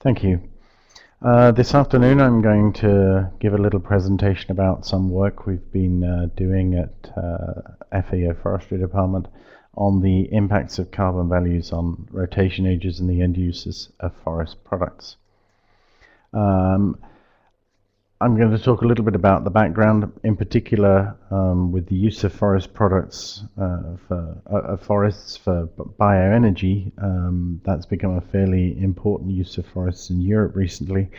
Thank you. This afternoon I'm going to give a little presentation about some work we've been doing at FAO Forestry Department on the impacts of carbon values on rotation ages and the end uses of forest products. I'm going to talk a little bit about the background, in particular with the use of forest products forests for bioenergy. That's become a fairly important use of forests in Europe recently,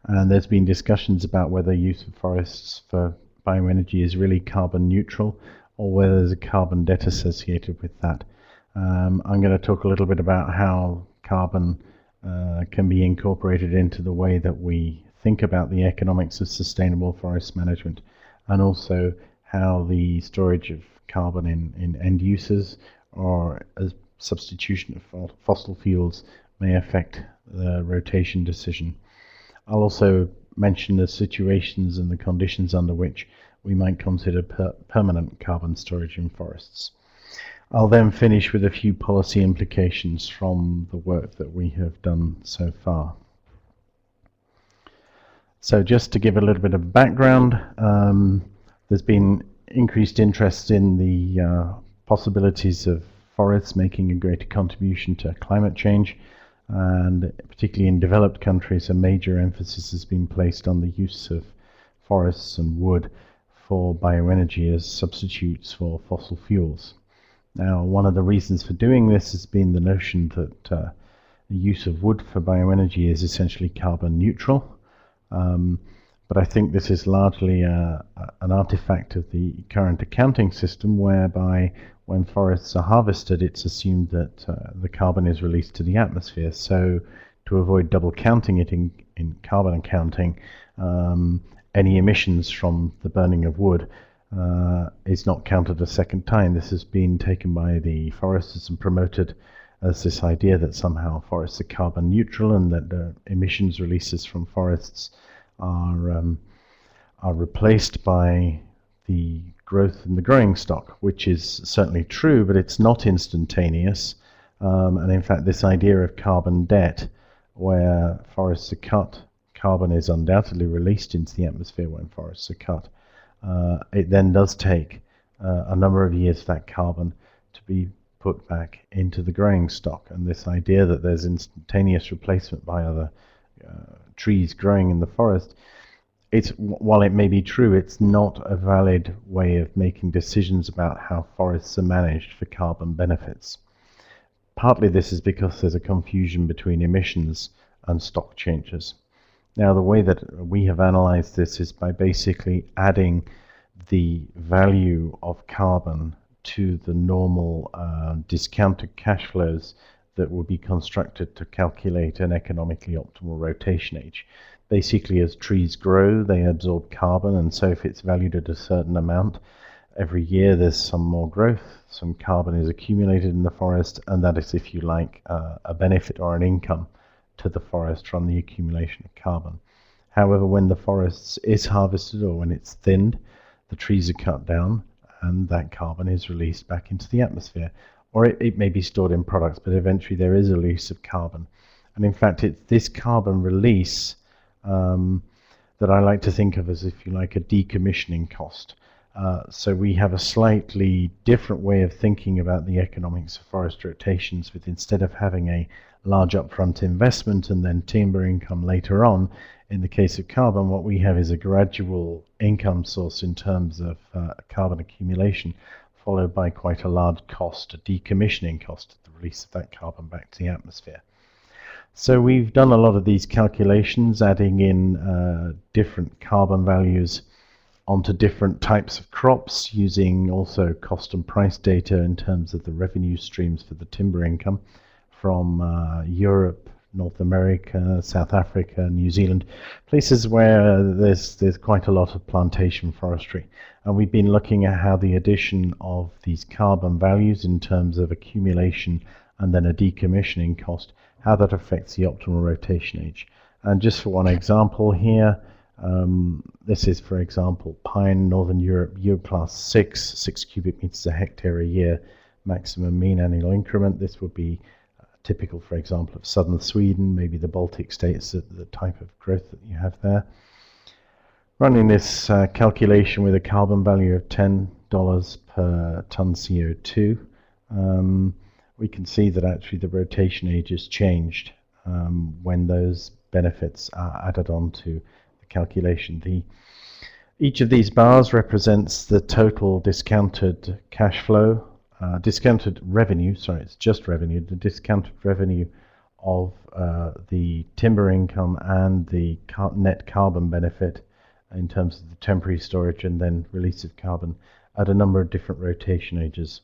and there's been discussions about whether use of forests for bioenergy is really carbon neutral or whether there's a carbon debt associated with that. I'm going to talk a little bit about how carbon can be incorporated into the way that we think about the economics of sustainable forest management, and also how the storage of carbon in end uses or as substitution of fossil fuels may affect the rotation decision. I'll also mention the situations and the conditions under which we might consider permanent carbon storage in forests. I'll then finish with a few policy implications from the work that we have done so far. So just to give a little bit of background, there's been increased interest in the possibilities of forests making a greater contribution to climate change, and particularly in developed countries a major emphasis has been placed on the use of forests and wood for bioenergy as substitutes for fossil fuels. Now, one of the reasons for doing this has been the notion that the use of wood for bioenergy is essentially carbon neutral. But I think this is largely an artifact of the current accounting system, whereby when forests are harvested, it's assumed that the carbon is released to the atmosphere. So to avoid double counting it in carbon accounting, any emissions from the burning of wood is not counted a second time. This has been taken by the foresters and promoted as this idea that somehow forests are carbon neutral and that the emissions releases from forests are replaced by the growth in the growing stock, which is certainly true, but it's not instantaneous. And in fact, this idea of carbon debt, where forests are cut, carbon is undoubtedly released into the atmosphere when forests are cut. It then does take a number of years for that carbon to be put back into the growing stock, and this idea that there's instantaneous replacement by other trees growing in the forest, while it may be true, it's not a valid way of making decisions about how forests are managed for carbon benefits. Partly this is because there's a confusion between emissions and stock changes. Now, the way that we have analyzed this is by basically adding the value of carbon to the normal discounted cash flows that will be constructed to calculate an economically optimal rotation age. Basically, as trees grow, they absorb carbon, and so if it's valued at a certain amount, every year there's some more growth, some carbon is accumulated in the forest, and that is, if you like, a benefit or an income to the forest from the accumulation of carbon. However, when the forest is harvested or when it's thinned, the trees are cut down, and that carbon is released back into the atmosphere. Or it may be stored in products, but eventually there is a release of carbon. And in fact, it's this carbon release that I like to think of as, if you like, a decommissioning cost. So we have a slightly different way of thinking about the economics of forest rotations, with instead of having a large upfront investment and then timber income later on, in the case of carbon, what we have is a gradual income source in terms of carbon accumulation, followed by quite a large cost, a decommissioning cost, the release of that carbon back to the atmosphere. So we've done a lot of these calculations, adding in different carbon values onto different types of crops, using also cost and price data in terms of the revenue streams for the timber income from Europe, North America, South Africa, New Zealand, places where there's quite a lot of plantation forestry. And we've been looking at how the addition of these carbon values in terms of accumulation and then a decommissioning cost, how that affects the optimal rotation age. And just for one example here, this is, for example, pine, Northern Europe, yield class 6 cubic meters a hectare a year, maximum mean annual increment. This would be typical, for example, of southern Sweden, maybe the Baltic states, the type of growth that you have there. Running this calculation with a carbon value of $10 per ton CO2, we can see that actually the rotation age has changed when those benefits are added on to the calculation. Each of these bars represents the total discounted cash flow, discounted revenue, sorry, it's just revenue, the discounted revenue of the timber income and the net carbon benefit in terms of the temporary storage and then release of carbon at a number of different rotation ages.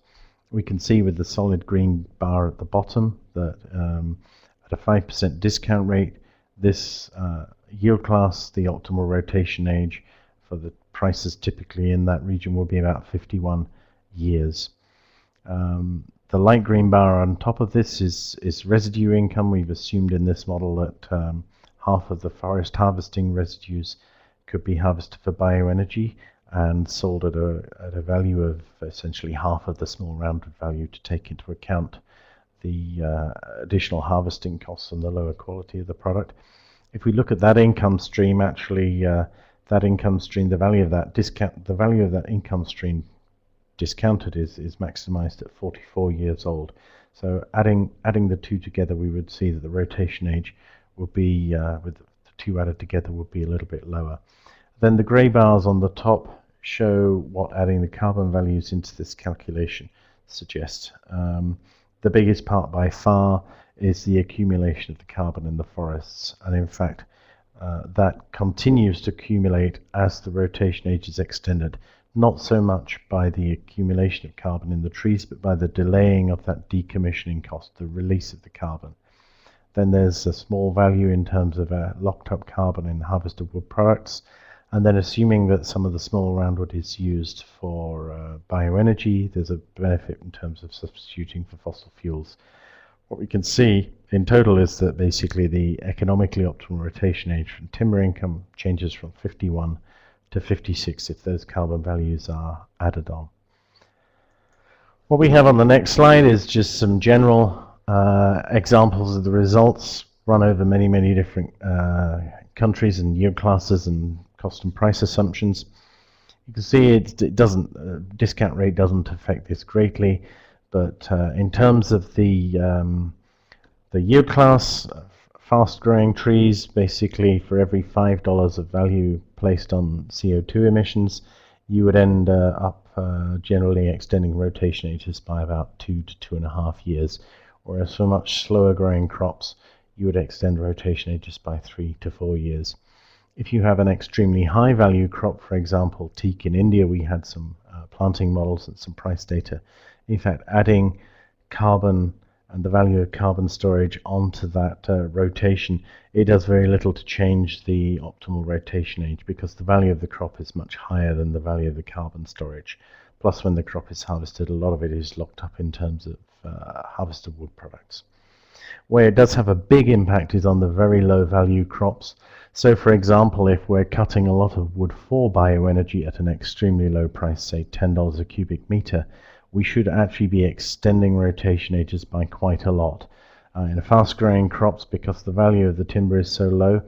We can see with the solid green bar at the bottom that at a 5% discount rate, this yield class, the optimal rotation age for the prices typically in that region will be about 51 years. The light green bar on top of this is residue income. We've assumed in this model that half of the forest harvesting residues could be harvested for bioenergy and sold at a value of essentially half of the small rounded value to take into account the additional harvesting costs and the lower quality of the product. If we look at that income stream, actually that income stream, the value of that income stream discounted is maximized at 44 years old. So adding the two together, we would see that the rotation age would be, with the two added together, would be a little bit lower. Then the grey bars on the top show what adding the carbon values into this calculation suggests. The biggest part by far is the accumulation of the carbon in the forests, and in fact that continues to accumulate as the rotation age is extended, not so much by the accumulation of carbon in the trees, but by the delaying of that decommissioning cost, the release of the carbon. Then there's a small value in terms of locked up carbon in harvested wood products, and then assuming that some of the small roundwood is used for bioenergy, there's a benefit in terms of substituting for fossil fuels. What we can see in total is that basically the economically optimal rotation age from timber income changes from 51 to 56 if those carbon values are added on. What we have on the next slide is just some general examples of the results run over many different countries and yield classes and cost and price assumptions. You can see it doesn't, discount rate doesn't affect this greatly, but in terms of the yield class, fast growing trees, basically for every $5 of value placed on CO2 emissions, you would end up generally extending rotation ages by about 2 to 2.5 years, whereas for much slower growing crops, you would extend rotation ages by 3 to 4 years. If you have an extremely high value crop, for example, teak in India, we had some planting models and some price data. In fact, adding carbon and the value of carbon storage onto that rotation, it does very little to change the optimal rotation age because the value of the crop is much higher than the value of the carbon storage. Plus, when the crop is harvested, a lot of it is locked up in terms of harvested wood products. Where it does have a big impact is on the very low value crops. So for example, if we're cutting a lot of wood for bioenergy at an extremely low price, say $10 a cubic meter, we should actually be extending rotation ages by quite a lot. In fast growing crops, because the value of the timber is so low,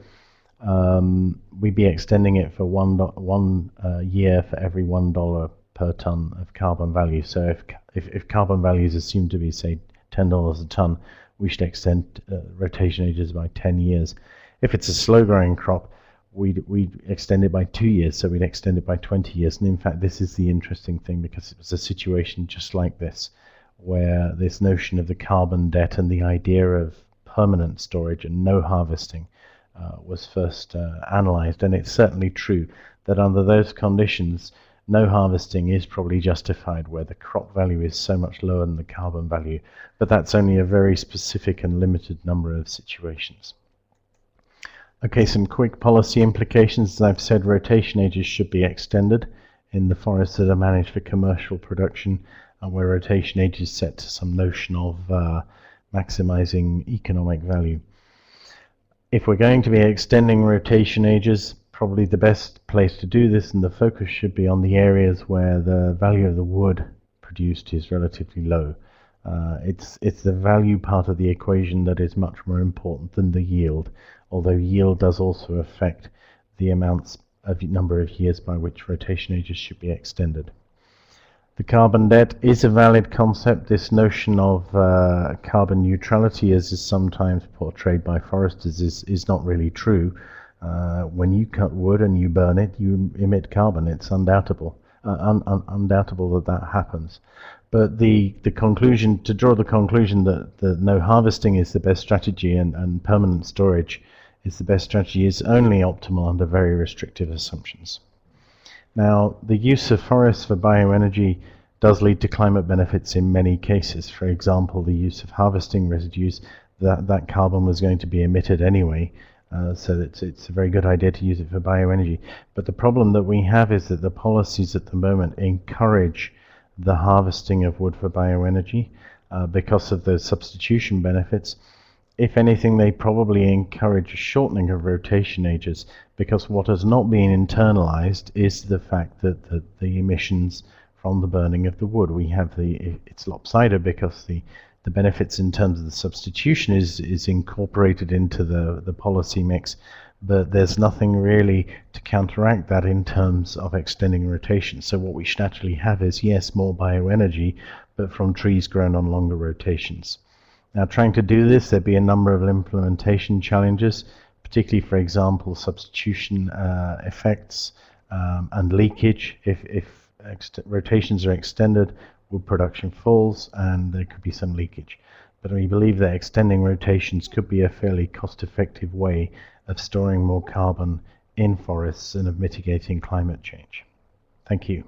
we'd be extending it for one year for every $1 per ton of carbon value. So if carbon value is assumed to be, say, $10 a ton, we should extend rotation ages by 10 years. If it's a slow-growing crop, we'd extend it by 2 years, so we'd extend it by 20 years. And in fact, this is the interesting thing, because it was a situation just like this, where this notion of the carbon debt and the idea of permanent storage and no harvesting was first analyzed. And it's certainly true that under those conditions, no harvesting is probably justified where the crop value is so much lower than the carbon value, but that's only a very specific and limited number of situations. Okay, some quick policy implications. As I've said, rotation ages should be extended in the forests that are managed for commercial production, where rotation age is set to some notion of maximizing economic value. If we're going to be extending rotation ages, probably the best place to do this and the focus should be on the areas where the value of the wood produced is relatively low. It's the value part of the equation that is much more important than the yield, although yield does also affect the number of years by which rotation ages should be extended. The carbon debt is a valid concept. This notion of carbon neutrality, as is sometimes portrayed by foresters, is not really true. When you cut wood and you burn it, you emit carbon. It's undoubtable that happens. But the conclusion, to draw the conclusion that no harvesting is the best strategy and permanent storage is the best strategy, is only optimal under very restrictive assumptions. Now, the use of forests for bioenergy does lead to climate benefits in many cases. For example, the use of harvesting residues, that carbon was going to be emitted anyway, so it's a very good idea to use it for bioenergy. But the problem that we have is that the policies at the moment encourage the harvesting of wood for bioenergy because of the substitution benefits. If anything, they probably encourage a shortening of rotation ages, because what has not been internalized is the fact that the emissions from the burning of the wood, it's lopsided because the benefits in terms of the substitution is incorporated into the policy mix, but there's nothing really to counteract that in terms of extending rotation. So what we should actually have is, yes, more bioenergy, but from trees grown on longer rotations. Now, trying to do this, there'd be a number of implementation challenges, particularly, for example, substitution effects and leakage. If rotations are extended, wood production falls and there could be some leakage. But we believe that extending rotations could be a fairly cost-effective way of storing more carbon in forests and of mitigating climate change. Thank you.